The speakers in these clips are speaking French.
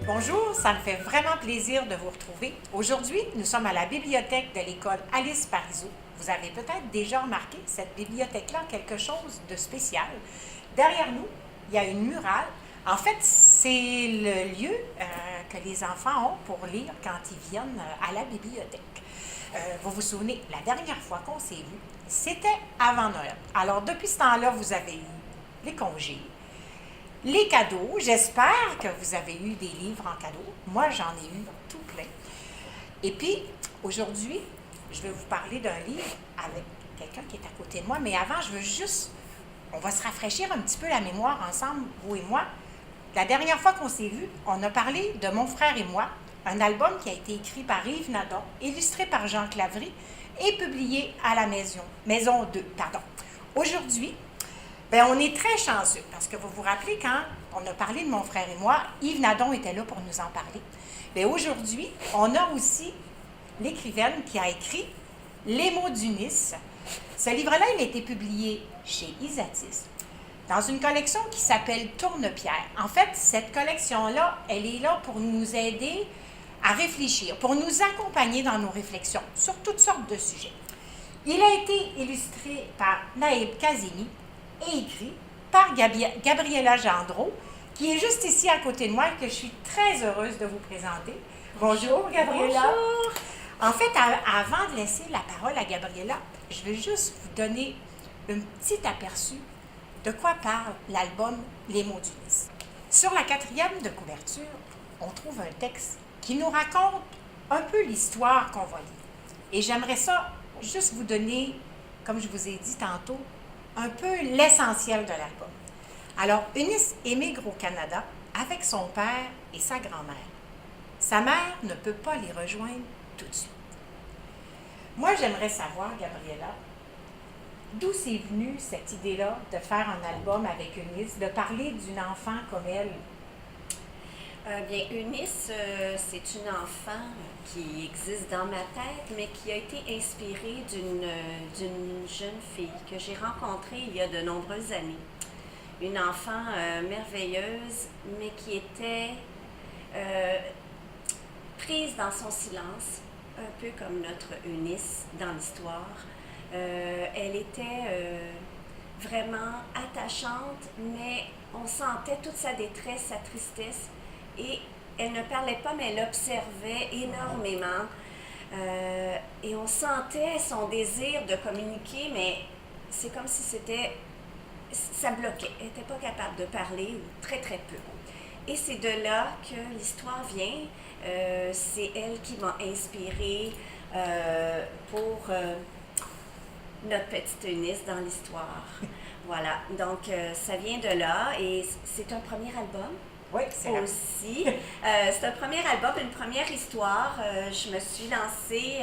Bonjour, ça me fait vraiment plaisir de vous retrouver. Aujourd'hui, nous sommes à la bibliothèque de l'école Alice Parizeau. Vous avez peut-être déjà remarqué, cette bibliothèque-là a quelque chose de spécial. Derrière nous, il y a une murale. En fait, c'est le lieu que les enfants ont pour lire quand ils viennent à la bibliothèque. Vous vous souvenez, la dernière fois qu'on s'est vu, c'était avant Noël. Alors, depuis ce temps-là, vous avez eu les congés, les cadeaux. J'espère que vous avez eu des livres en cadeau. Moi, j'en ai eu tout plein. Et puis, aujourd'hui, je vais vous parler d'un livre avec quelqu'un qui est à côté de moi. Mais avant, on va se rafraîchir un petit peu la mémoire ensemble, vous et moi. La dernière fois qu'on s'est vu, on a parlé de Mon frère et moi, un album qui a été écrit par Yves Nadon, illustré par Jean Clavry et publié à la Maison 2. Aujourd'hui, on est très chanceux parce que vous vous rappelez quand on a parlé de Mon frère et moi, Yves Nadon était là pour nous en parler. Aujourd'hui, on a aussi l'écrivaine qui a écrit Les mots d'Unice. Ce livre-là, il a été publié chez Isatis dans une collection qui s'appelle Tourne-Pierre. En fait, cette collection-là, elle est là pour nous aider à réfléchir, pour nous accompagner dans nos réflexions sur toutes sortes de sujets. Il a été illustré par Naïb Kazemi et écrit par Gabriela Gendreau, qui est juste ici à côté de moi et que je suis très heureuse de vous présenter. Bonjour, Gabriela. Bonjour. En fait, avant de laisser la parole à Gabriela, je vais juste vous donner un petit aperçu de quoi parle l'album Les mots d'Unice. Sur la 4e de couverture, on trouve un texte qui nous raconte un peu l'histoire qu'on va lire. Et j'aimerais ça juste vous donner, comme je vous ai dit tantôt, un peu l'essentiel de l'album. Alors, Eunice émigre au Canada avec son père et sa grand-mère. Sa mère ne peut pas les rejoindre tout de suite. Moi, j'aimerais savoir, Gabriela, d'où c'est venu cette idée-là de faire un album avec Eunice, de parler d'une enfant comme elle? Bien, Eunice, c'est une enfant qui existe dans ma tête, mais qui a été inspirée d'une jeune fille que j'ai rencontrée il y a de nombreuses années. Une enfant merveilleuse, mais qui était prise dans son silence, un peu comme notre Eunice dans l'histoire. Elle était vraiment attachante, mais on sentait toute sa détresse, sa tristesse. Et elle ne parlait pas, mais elle observait énormément. Et on sentait son désir de communiquer, mais c'est comme si ça bloquait. Elle n'était pas capable de parler, ou très très peu. Et c'est de là que l'histoire vient. C'est elle qui m'a inspirée pour notre petite Eunice dans l'histoire. Voilà, donc ça vient de là et c'est un premier album. Oui, c'est aussi. C'est un premier album, une première histoire. Je me suis lancée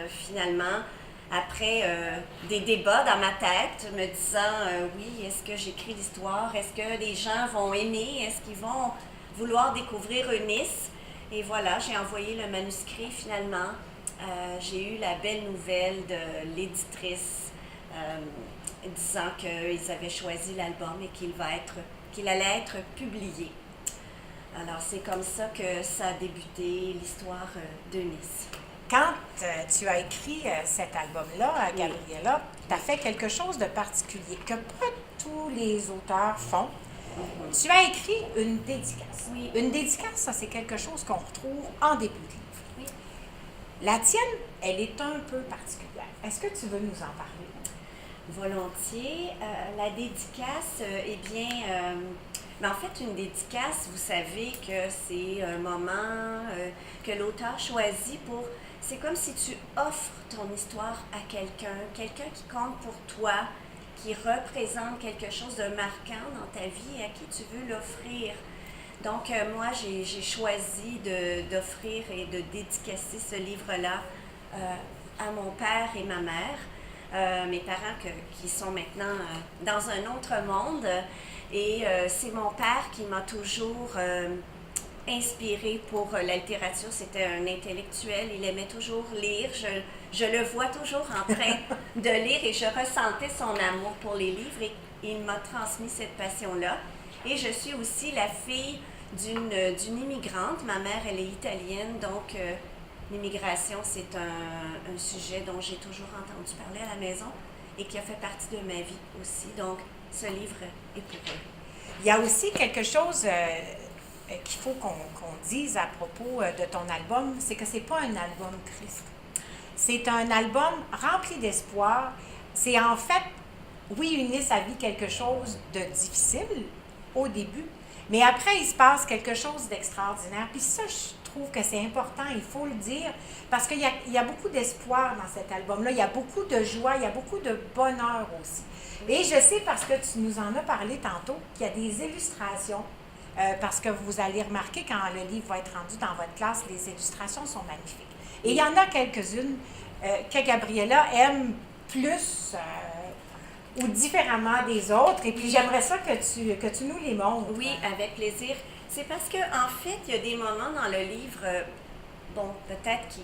finalement après des débats dans ma tête, me disant oui, est-ce que j'écris l'histoire? Est-ce que les gens vont aimer? Est-ce qu'ils vont vouloir découvrir Eunice? Et voilà, j'ai envoyé le manuscrit finalement. J'ai eu la belle nouvelle de l'éditrice disant qu'ils avaient choisi l'album et qu'il allait être publié. Alors, c'est comme ça que ça a débuté l'histoire d'Eunice. Quand tu as écrit cet album-là, Gabriela, tu as fait quelque chose de particulier que pas tous les auteurs font. Tu as écrit une dédicace. Oui. Une dédicace, ça, c'est quelque chose qu'on retrouve en début de livre. Oui. La tienne, elle est un peu particulière. Est-ce que tu veux nous en parler? Volontiers. La dédicace, mais en fait, une dédicace, vous savez que c'est un moment que l'auteur choisit pour... C'est comme si tu offres ton histoire à quelqu'un qui compte pour toi, qui représente quelque chose de marquant dans ta vie et à qui tu veux l'offrir. Donc, moi, j'ai choisi d'offrir et de dédicacer ce livre-là à mon père et ma mère. Mes parents qui sont maintenant dans un autre monde. Et c'est mon père qui m'a toujours inspirée pour la littérature. C'était un intellectuel, il aimait toujours lire. Je le vois toujours en train de lire et je ressentais son amour pour les livres et il m'a transmis cette passion-là. Et je suis aussi la fille d'une immigrante. Ma mère, elle est italienne, donc l'immigration, c'est un sujet dont j'ai toujours entendu parler à la maison et qui a fait partie de ma vie aussi. Donc, ce livre est pour eux. Il y a aussi quelque chose qu'il faut qu'on dise à propos de ton album, c'est que c'est pas un album triste. C'est un album rempli d'espoir. C'est en fait, oui, Eunice a vu quelque chose de difficile au début, mais après, il se passe quelque chose d'extraordinaire. Puis ça, je trouve que c'est important, il faut le dire, parce qu'il y a beaucoup d'espoir dans cet album-là. Il y a beaucoup de joie, il y a beaucoup de bonheur aussi. Et je sais, parce que tu nous en as parlé tantôt, qu'il y a des illustrations, parce que vous allez remarquer quand le livre va être rendu dans votre classe, les illustrations sont magnifiques. Et il y en a quelques-unes que Gabriella aime plus ou différemment des autres. Et puis j'aimerais ça que tu nous les montres. Oui, avec plaisir. C'est parce qu'en fait, il y a des moments dans le livre, peut-être qui...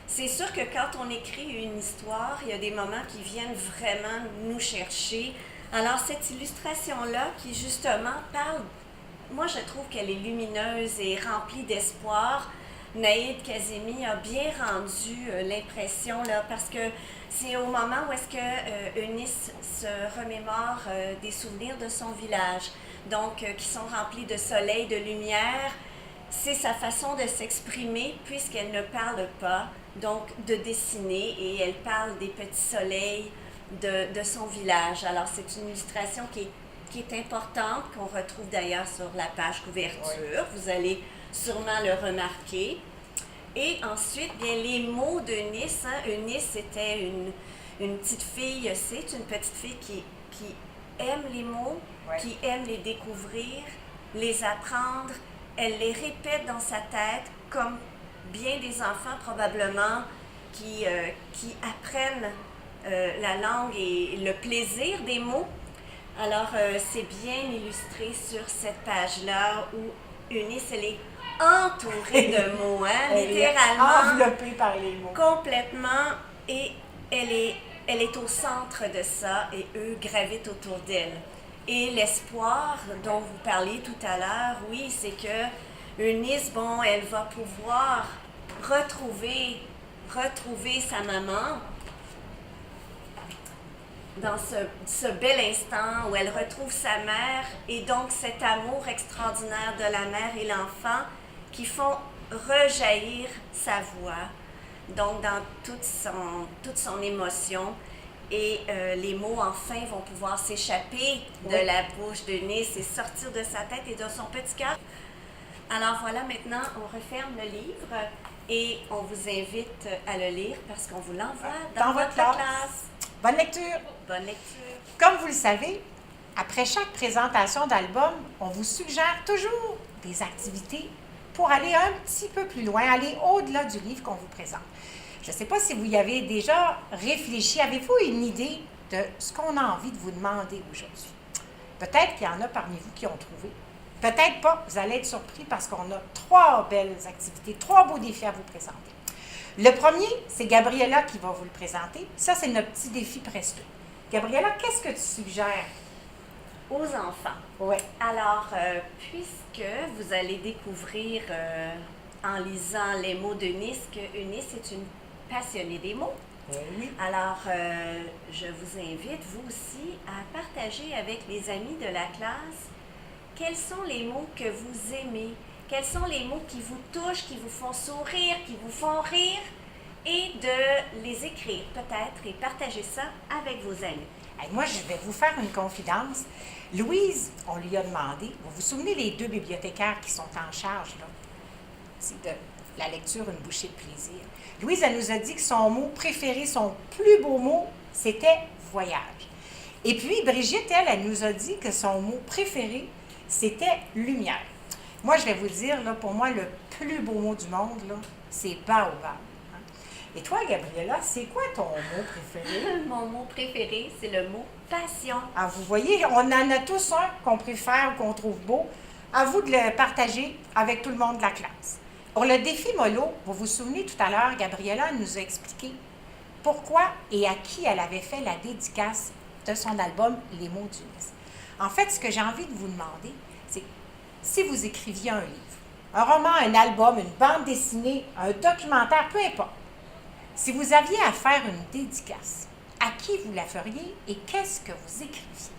C'est sûr que quand on écrit une histoire, il y a des moments qui viennent vraiment nous chercher. Alors, cette illustration-là, qui justement parle, moi je trouve qu'elle est lumineuse et remplie d'espoir. Naïd Kazemi a bien rendu l'impression, là, parce que c'est au moment où est-ce que Eunice se remémore des souvenirs de son village, donc qui sont remplis de soleil, de lumière. C'est sa façon de s'exprimer puisqu'elle ne parle pas, donc de dessiner, et elle parle des petits soleils de son village. Alors c'est une illustration qui est importante, qu'on retrouve d'ailleurs sur la page couverture. Oui. Vous allez sûrement le remarquer. Et ensuite, bien, les mots d'Eunice. Eunice, c'était une petite fille, c'est une petite fille qui aime les mots, oui, qui aime les découvrir, les apprendre. Elle les répète dans sa tête, comme bien des enfants probablement qui apprennent la langue et le plaisir des mots. Alors, c'est bien illustré sur cette page-là où Eunice, elle est entourée de mots, hein, littéralement. Enveloppée par les mots. Complètement. Et elle est au centre de ça et eux gravitent autour d'elle. Et l'espoir dont vous parliez tout à l'heure, oui, c'est que Eunice, elle va pouvoir retrouver sa maman dans ce bel instant où elle retrouve sa mère, et donc cet amour extraordinaire de la mère et l'enfant qui font rejaillir sa voix, donc dans toute son émotion. Et les mots, enfin, vont pouvoir s'échapper de la bouche d'Eunice et sortir de sa tête et de son petit cœur. Alors voilà, maintenant, on referme le livre et on vous invite à le lire parce qu'on vous l'envoie dans votre classe. Bonne lecture! Bonne lecture! Comme vous le savez, après chaque présentation d'album, on vous suggère toujours des activités pour aller un petit peu plus loin, aller au-delà du livre qu'on vous présente. Je ne sais pas si vous y avez déjà réfléchi. Avez-vous une idée de ce qu'on a envie de vous demander aujourd'hui? Peut-être qu'il y en a parmi vous qui ont trouvé. Peut-être pas. Vous allez être surpris parce qu'on a 3 belles activités, 3 beaux défis à vous présenter. Le premier, c'est Gabriella qui va vous le présenter. Ça, c'est notre petit défi presto. Gabriella, qu'est-ce que tu suggères? Aux enfants. Oui. Alors, puisque vous allez découvrir en lisant les mots d'Eunice que Eunice est une passionnée des mots. Oui. Alors, je vous invite, vous aussi, à partager avec les amis de la classe quels sont les mots que vous aimez, quels sont les mots qui vous touchent, qui vous font sourire, qui vous font rire, et de les écrire peut-être et partager ça avec vos amis. Hey, moi, je vais vous faire une confidence. Louise, on lui a demandé, vous vous souvenez les 2 bibliothécaires qui sont en charge, là? C'est de la lecture, une bouchée de plaisir. Louise, elle nous a dit que son mot préféré, son plus beau mot, c'était voyage. Et puis, Brigitte, elle nous a dit que son mot préféré, c'était lumière. Moi, je vais vous dire, là, pour moi, le plus beau mot du monde, là, c'est baobab. Et toi, Gabriella, c'est quoi ton mot préféré? Mon mot préféré, c'est le mot passion. Ah, vous voyez, on en a tous un qu'on préfère ou qu'on trouve beau. À vous de le partager avec tout le monde de la classe. Pour le défi mollo, vous vous souvenez tout à l'heure, Gabriella nous a expliqué pourquoi et à qui elle avait fait la dédicace de son album Les mots d'Eunice. En fait, ce que j'ai envie de vous demander, c'est si vous écriviez un livre, un roman, un album, une bande dessinée, un documentaire, peu importe. Si vous aviez à faire une dédicace, à qui vous la feriez et qu'est-ce que vous écriviez?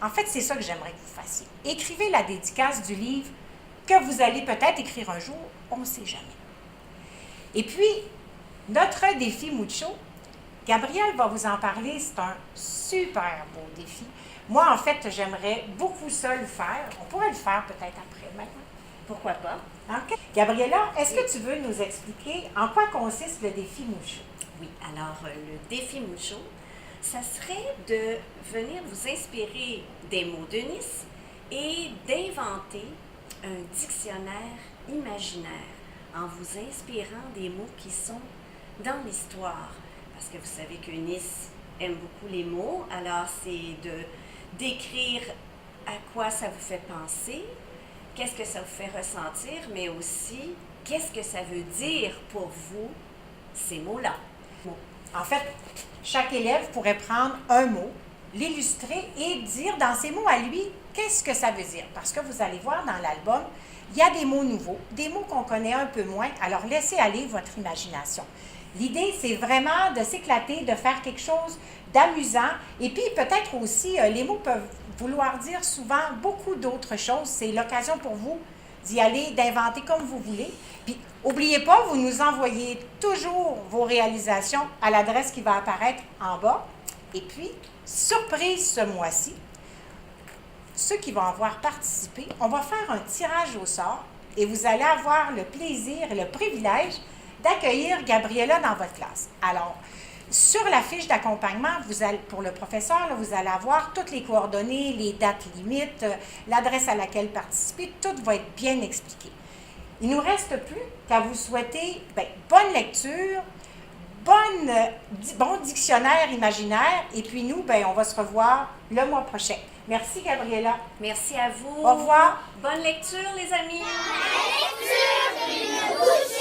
En fait, c'est ça que j'aimerais que vous fassiez. Écrivez la dédicace du livre que vous allez peut-être écrire un jour, on ne sait jamais. Et puis, notre défi Mucho, Gabrielle va vous en parler, c'est un super beau défi. Moi, en fait, j'aimerais beaucoup ça le faire. On pourrait le faire peut-être après, maintenant. Pourquoi pas? OK. Gabriella, est-ce que tu veux nous expliquer en quoi consiste le défi Mucho? Oui, alors le défi Mucho, ça serait de venir vous inspirer des mots de Nice et d'inventer un dictionnaire imaginaire en vous inspirant des mots qui sont dans l'histoire. Parce que vous savez que Nice aime beaucoup les mots, alors c'est de décrire à quoi ça vous fait penser, qu'est-ce que ça vous fait ressentir, mais aussi qu'est-ce que ça veut dire pour vous, ces mots-là. En fait, chaque élève pourrait prendre un mot, l'illustrer et dire dans ces mots à lui qu'est-ce que ça veut dire. Parce que vous allez voir dans l'album, il y a des mots nouveaux, des mots qu'on connaît un peu moins, alors laissez aller votre imagination. L'idée, c'est vraiment de s'éclater, de faire quelque chose d'amusant. Et puis, peut-être aussi, les mots peuvent vouloir dire souvent beaucoup d'autres choses. C'est l'occasion pour vous d'y aller, d'inventer comme vous voulez. Puis, n'oubliez pas, vous nous envoyez toujours vos réalisations à l'adresse qui va apparaître en bas. Et puis, surprise ce mois-ci, ceux qui vont avoir participé, on va faire un tirage au sort et vous allez avoir le plaisir et le privilège d'accueillir Gabriella dans votre classe. Alors, sur la fiche d'accompagnement, pour le professeur, là, vous allez avoir toutes les coordonnées, les dates limites, l'adresse à laquelle participer, tout va être bien expliqué. Il ne nous reste plus qu'à vous souhaiter bonne lecture, bon dictionnaire imaginaire, et puis nous, on va se revoir le mois prochain. Merci, Gabriella. Merci à vous. Au revoir. Bonne lecture, les amis. La lecture d'une bouche.